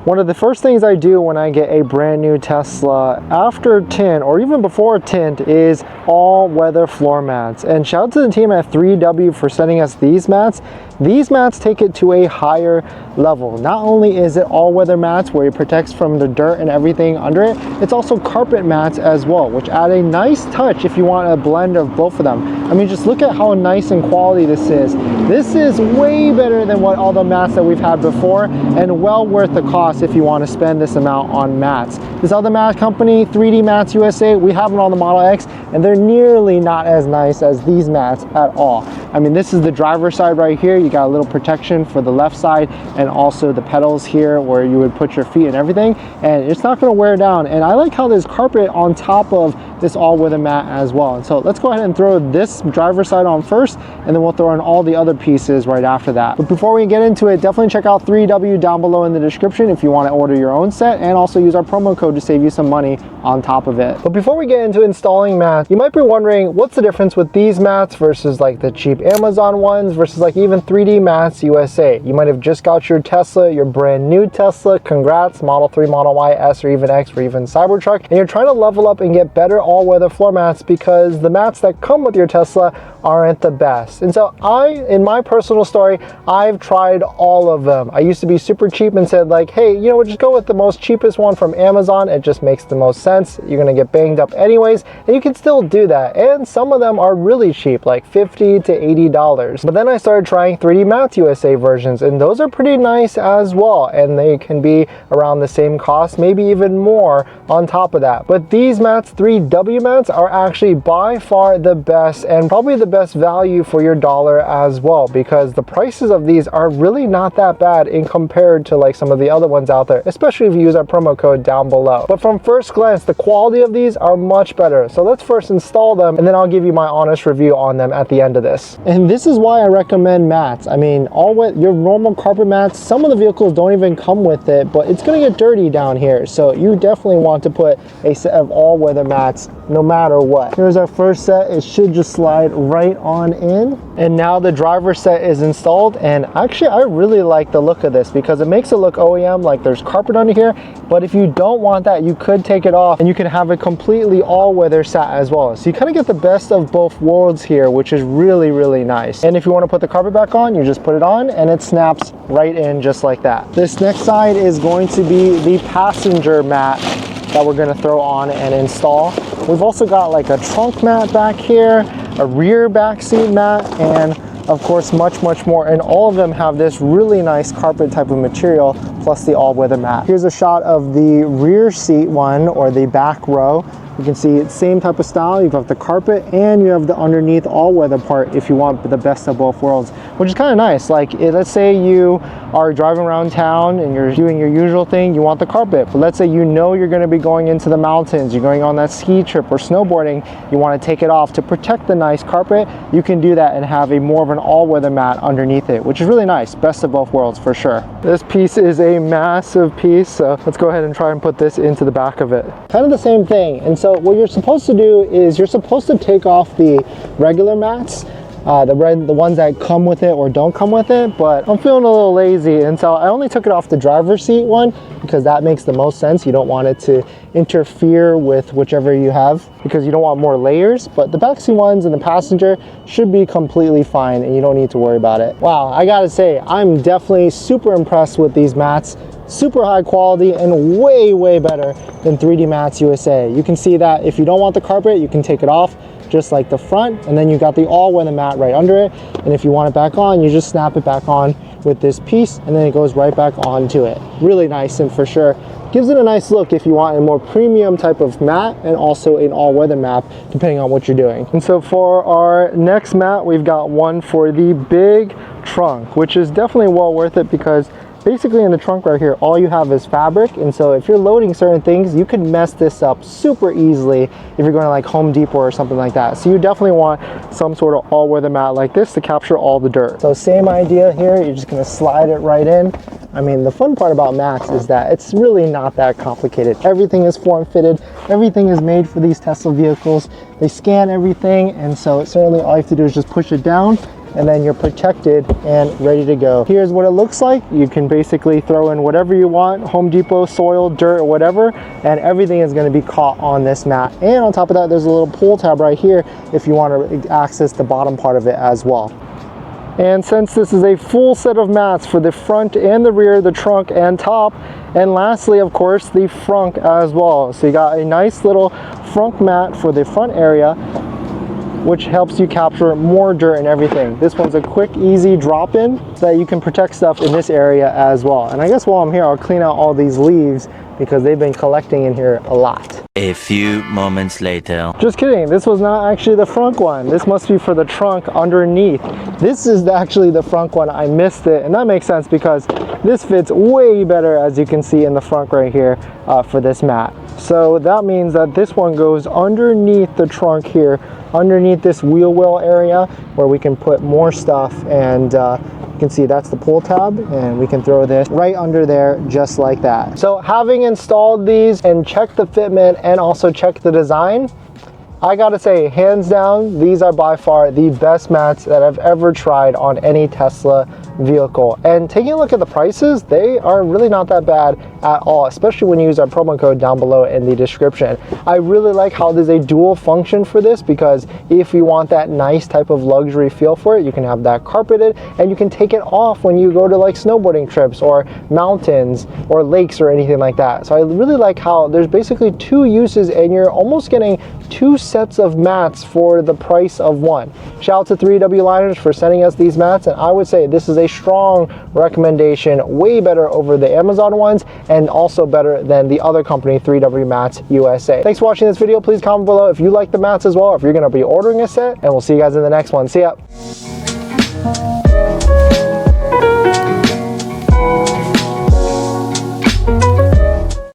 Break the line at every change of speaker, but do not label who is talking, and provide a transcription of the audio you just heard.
One of the first things I do when I get a brand new Tesla after tint or even before tint is all-weather floor mats. And shout out to the team at 3W for sending us these mats. These mats take it to a higher level. Not only is it all-weather mats where it protects from the dirt and everything under it, it's also carpet mats as well, which add a nice touch if you want a blend of both of them. I mean, just look at how nice and quality this is. This is way better than what all the mats that we've had before, and well worth the cost if you want to spend this amount on mats. This other mat company, 3D Mats USA, we have them on the Model X, and they're nearly not as nice as these mats at all. I mean, this is the driver's side right here. You got a little protection for the left side and also the pedals here where you would put your feet and everything, and it's not going to wear down. And I like how there's carpet on top of this all-weather mat as well. And so let's go ahead and throw this driver's side on first, and then we'll throw in all the other pieces right after that. But before we get into it, definitely check out 3W down below in the description if you want to order your own set, and also use our promo code to save you some money on top of it. But before we get into installing mats, you might be wondering what's the difference with these mats versus like the cheap Amazon ones versus like even 3D Mats USA. You might have just got your Tesla, your brand new Tesla, congrats, Model 3, Model Y, S, or even X, or even Cybertruck, and you're trying to level up and get better all-weather floor mats because the mats that come with your Tesla aren't the best. And so in my personal story, I've tried all of them. I used to be super cheap and said like, hey, you know what, just go with the most cheapest one from Amazon. It just makes the most sense. You're gonna get banged up anyways, and you can still do that. And some of them are really cheap, like $50 to $80. But then I started trying 3D Mats USA versions, and those are pretty nice as well. And they can be around the same cost, maybe even more on top of that. But these mats, 3W mats, are actually by far the best and probably the best value for your dollar as well, because the prices of these are really not that bad in compared to like some of the other ones out there, especially if you use our promo code down below. But from first glance, the quality of these are much better. So let's first install them, and then I'll give you my honest review on them at the end of this. And this is why I recommend mats. I mean, your normal carpet mats, some of the vehicles don't even come with it, but it's gonna get dirty down here. So you definitely want to put a set of all-weather mats no matter what. Here's our first set. It should just slide right on in. And now the driver set is installed, and actually I really like the look of this because it makes it look OEM, like there's carpet under here. But if you don't want that, you could take it off and you can have a completely all-weather set as well. So you kind of get the best of both worlds here, which is really, really nice. And if you want to put the carpet back on, you just put it on and it snaps right in just like that. This next side is going to be the passenger mat that we're going to throw on and install. We've also got like a trunk mat back here, a rear back seat mat, and of course much more, and all of them have this really nice carpet type of material plus the all-weather mat. Here's a shot of the rear seat one, or the back row. You can see it's same type of style. You've got the carpet and you have the underneath all-weather part if you want the best of both worlds, which is kind of nice. Like let's say you are driving around town and you're doing your usual thing, you want the carpet, but let's say you know you're going to be going into the mountains, you're going on that ski trip or snowboarding, you want to take it off to protect the nice carpet, you can do that and have a more of an all-weather mat underneath it, which is really nice. Best of both worlds for sure. This piece is a massive piece, so let's go ahead and try and put this into the back of it. Kind of the same thing. And so what you're supposed to do is you're supposed to take off the regular mats, the ones that come with it or don't come with it, but I'm feeling a little lazy, and so I only took it off the driver's seat one because that makes the most sense. You don't want it to interfere with whichever you have because you don't want more layers, but the backseat ones and the passenger should be completely fine and you don't need to worry about it. Wow, I gotta say, I'm definitely super impressed with these mats. Super high quality and way better than 3D Mats USA. You can see that if you don't want the carpet, you can take it off just like the front, and then you got the all-weather mat right under it, and if you want it back on, you just snap it back on with this piece and then it goes right back onto it. Really nice, and for sure gives it a nice look if you want a more premium type of mat and also an all-weather mat depending on what you're doing. And so for our next mat, we've got one for the big trunk, which is definitely well worth it because basically in the trunk right here, all you have is fabric, and so if you're loading certain things, you can mess this up super easily if you're going to like Home Depot or something like that. So you definitely want some sort of all-weather mat like this to capture all the dirt. So same idea here, you're just going to slide it right in. I mean, the fun part about mats is that it's really not that complicated. Everything is form-fitted, everything is made for these Tesla vehicles. They scan everything, and so certainly all you have to do is just push it down and then you're protected and ready to go. Here's what it looks like. You can basically throw in whatever you want, Home Depot, soil, dirt, whatever, and everything is going to be caught on this mat. And on top of that, there's a little pull tab right here if you want to access the bottom part of it as well. And since this is a full set of mats for the front and the rear, the trunk and top, and lastly, of course, the frunk as well. So you got a nice little frunk mat for the front area, which helps you capture more dirt and everything. This one's a quick, easy drop-in so that you can protect stuff in this area as well. And I guess while I'm here, I'll clean out all these leaves because they've been collecting in here a lot.
A few moments later.
Just kidding, this was not actually the front one. This must be for the trunk underneath. This is actually the front one. I missed it, and that makes sense because this fits way better, as you can see in the front right here, for this mat. So that means that this one goes underneath the trunk here, underneath this wheel well area where we can put more stuff, and you can see that's the pull tab, and we can throw this right under there just like that. So having installed these and checked the fitment and also checked the design, I gotta say, hands down, these are by far the best mats that I've ever tried on any Tesla vehicle. And taking a look at the prices, they are really not that bad at all, especially when you use our promo code down below in the description. I really like how there's a dual function for this, because if you want that nice type of luxury feel for it, you can have that carpeted, and you can take it off when you go to like snowboarding trips or mountains or lakes or anything like that. So I really like how there's basically two uses, and you're almost getting two sets of mats for the price of one. Shout out to 3W Liners for sending us these mats, and I would say this is a strong recommendation, way better over the Amazon ones, and also better than the other company, 3W Mats USA. Thanks for watching this video. Please comment below if you like the mats as well, or if you're going to be ordering a set, and we'll see you guys in the next one. See ya.